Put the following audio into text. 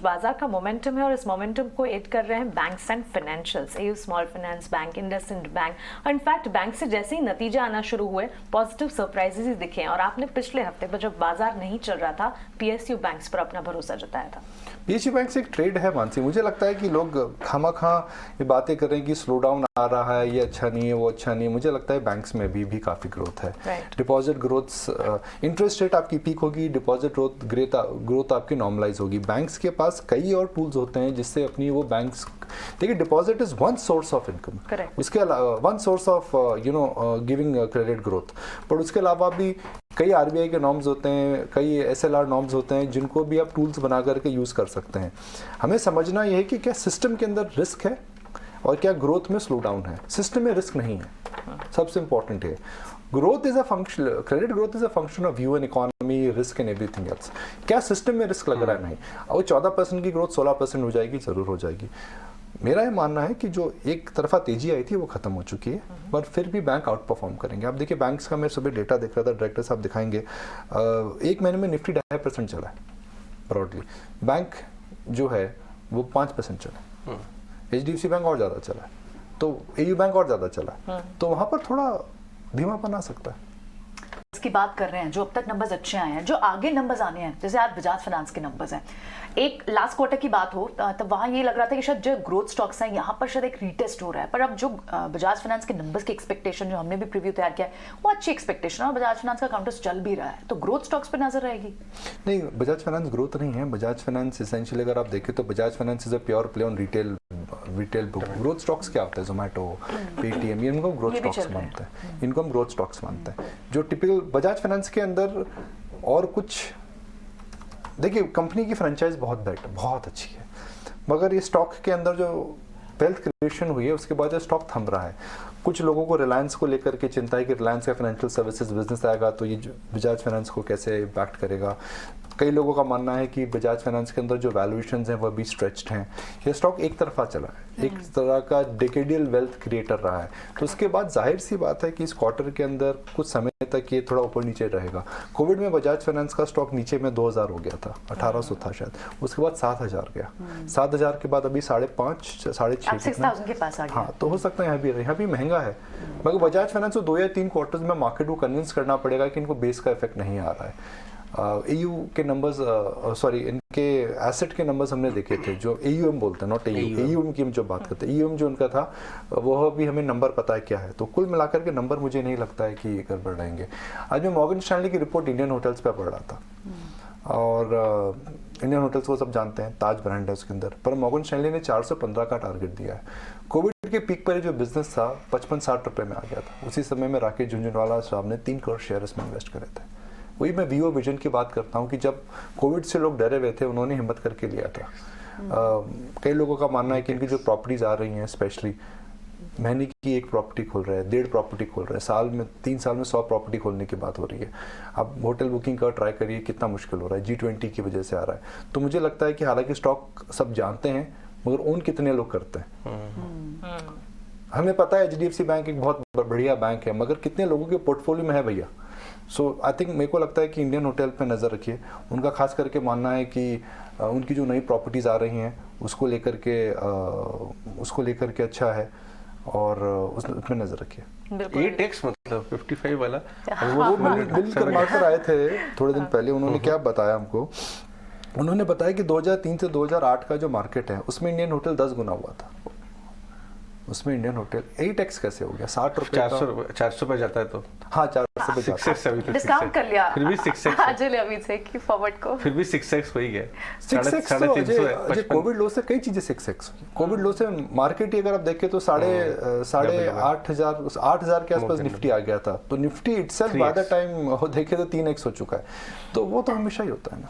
बाजार का मोमेंटम है और इस मोमेंटम को एड कर रहे हैं banks and financials, AU small finance bank, IndusInd bank. और इनफैक्ट बैंक से जैसे ही नतीजा आना शुरू हुए पॉजिटिव सरप्राइजेस ही दिखे। और आपने पिछले हफ्ते पर जब बाजार नहीं चल रहा था पीएसयू बैंक्स पर अपना भरोसा जताया था। पीएसयू बैंक से एक ट्रेड है मानसी, मुझे लगता है कि लोग खामखा ये बातें कर रहे हैं कि स्लो डाउन आ रहा है, ये अच्छा नहीं है, वो अच्छा नहीं है। मुझे लगता है बैंक्स में भी काफ़ी ग्रोथ है। डिपॉजिट ग्रोथ, इंटरेस्ट रेट आपकी पीक होगी, डिपॉजिट ग्रोथ आपकी नॉर्मलाइज होगी। बैंक्स के पास कई और टूल्स होते हैं जिससे अपनी वो बैंक्स, देखिए deposit is one source of income, उसके अलावा one source of giving credit growth, पर उसके अलावा भी कई आरबीआई के नॉर्म्स होते हैं, कई एसएलआर नॉर्म्स होते हैं जिनको भी आप टूल्स बना करके यूज़ कर सकते हैं। हमें समझना यह है कि क्या सिस्टम के अंदर रिस्क है और क्या ग्रोथ में स्लो डाउन है। सिस्टम में रिस्क नहीं है, सबसे इंपॉर्टेंट है। Growth is a function, credit growth is a function of view and economy, risk and everything else. क्या सिस्टम में रिस्क लग रहा है? नहीं। और 14% की ग्रोथ 16% हो जाएगी, जरूर हो जाएगी। मेरा ये मानना है कि जो एक तरफा तेजी आई थी वो खत्म हो चुकी है, पर फिर भी बैंक आउट परफॉर्म करेंगे। आप देखिए बैंक्स का, मैं सुबह डेटा देख रहा था, डायरेक्टर साहब दिखाएंगे, एक महीने में निफ्टी 2.5% चला है ब्रॉडली। बैंक जो है वो 5% चला है, एचडीएफसी बैंक और ज़्यादा चला है, तो एयू बैंक और ज़्यादा चला है, तो वहाँ पर थोड़ा धीमापन आ सकता है। इसकी बात कर रहे हैं, जो अब तक नंबर्स अच्छे आए हैं, जो आगे नंबर्स आने हैं, जैसे आज बजाज फाइनेंस के नंबर्स हैं, एक लास्ट क्वार्टर की बात हो तब वहाँ ये लग रहा था कि शायद जो ग्रोथ स्टॉक्स हैं यहाँ पर शायद एक रीटेस्ट हो रहा है, पर अब जो बजाज फाइनेंस के नंबर्स की एक्सपेक्टेशन, जो हमने भी प्रीव्यू तैयार किया है, वो अच्छी एक्सपेक्टेशन है और बजाज फाइनेंस का काउंटर्स चल भी रहा है, तो ग्रोथ स्टॉक्स पर नजर रहेगी? नहीं, बजाज फाइनेंस ग्रोथ नहीं है। बजाज फाइनेंस एसेंशियली अगर आप देखें तो Bajaj finance is a pure play on retail book. Growth stocks क्या होता है? जोमेटो, पेटीएम, ये इनको ग्रोथ स्टॉक्स मानते हैं, इनको हम ग्रोथ स्टॉक्स मानते हैं। जो टिपिकल बजाज फाइनेंस के अंदर और कुछ, देखिए कंपनी की फ्रेंचाइज बहुत अच्छी है, मगर ये स्टॉक के अंदर जो वेल्थ क्रिएशन हुई है उसके बाद जो स्टॉक थम रहा है। कुछ लोगों को रिलायंस को लेकर के चिंता है कि रिलायंस का फाइनेंशियल सर्विसेज बिजनेस आएगा तो ये बजाज फाइनेंस को कैसे इम्पैक्ट करेगा। कई लोगों का मानना है कि बजाज फाइनेंस के अंदर जो वैल्यूएशंस हैं वह भी स्ट्रेच्ड हैं। ये स्टॉक एक तरफा चला है, एक तरह का डेकेडियल वेल्थ क्रिएटर रहा है, तो उसके बाद जाहिर सी बात है कि इस क्वार्टर के अंदर कुछ समय तक ये थोड़ा ऊपर नीचे रहेगा। कोविड में बजाज फाइनेंस का स्टॉक नीचे में 2000 हो गया था, 1800 था शायद, उसके बाद 7000 गया, 7000 के बाद अभी 5.5 6.5 के पास आ गया। हाँ, तो हो सकता है यहाँ भी महंगा है, मगर बजाज फाइनेंस को 2 या 3 क्वार्टर्स में मार्केट को कन्विंस करना पड़ेगा कि इनको बेस का इफेक्ट नहीं आ रहा है। एयू के नंबर्स, सॉरी इनके एसेट के नंबर्स हमने देखे थे, जो एयूएम बोलते हैं, नॉट एयू, एयूएम की हम जो बात करते हैं, एयूएम जो उनका था वह भी हमें नंबर पता है क्या है, तो कुल मिलाकर के नंबर मुझे नहीं लगता है कि गड़बड़ रहेंगे। आज मैं मॉर्गन स्टैनली की रिपोर्ट इंडियन होटल्स पे पढ़ रहा था, और इंडियन होटल्स को सब जानते हैं, ताज ब्रांड है उसके अंदर, पर मॉर्गन स्टैनली ने 415 का टारगेट दिया है। कोविड के पीक पर जो बिजनेस था 55-60 रुपए में आ गया था। उसी समय में राकेश झुंझुनवाला साहब ने 3 करोड़ शेयर इसमें इन्वेस्ट करे थे। वही मैं वीओ विजन की बात करता हूँ कि जब कोविड से लोग डरे हुए थे, उन्होंने हिम्मत करके लिया था। कई लोगों का मानना है कि इनकी जो प्रॉपर्टीज आ रही हैं, स्पेशली महीने की 1 प्रॉपर्टी खोल रहे हैं, 1.5 प्रॉपर्टी खोल रहे हैं, साल में 3 साल में 100 प्रॉपर्टी खोलने की बात हो रही है। अब होटल बुकिंग का ट्राई करिए, कितना मुश्किल हो रहा है, G20 की वजह से आ रहा है। तो मुझे लगता है कि हालांकि स्टॉक सब जानते हैं, मगर ओन कितने लोग करते हैं। हमें पता है एचडीएफसी बैंक एक बहुत बढ़िया बैंक है, मगर कितने लोगों के पोर्टफोलियो में है भैया। सो आई थिंक मेरे को लगता है कि इंडियन होटल पे नज़र रखिए। उनका खास करके मानना है कि उनकी जो नई प्रॉपर्टीज़ आ रही हैं उसको लेकर के अच्छा है, और उसमें नज़र रखिए। 8x मतलब 55 वाला, वो मिल कर मार्कर आए थे थोड़े दिन पहले। उन्होंने क्या बताया हमको, उन्होंने बताया कि 2003 से 2008 का जो मार्केट है उसमें इंडियन होटल 10 गुना हुआ था। उसमें इंडियन होटल 8x कैसे हो गया? 60 रुपए, 400 पे जाता है तो हाँ 400 पे जाता है, डिस्काउंट कर लिया फिर भी 6x आज अभी से कि फॉरवर्ड को, फिर भी 6x हो ही गया। 6x तो अजय कोविड लो से कई चीजें 6x। कोविड लो से मार्केट ही अगर आप देखें तो 8,500 के आसपास निफ्टी आ गया था, तो Nifty itself by the time देखे तो 3x हो चुका है, तो वो तो हमेशा ही होता है ना।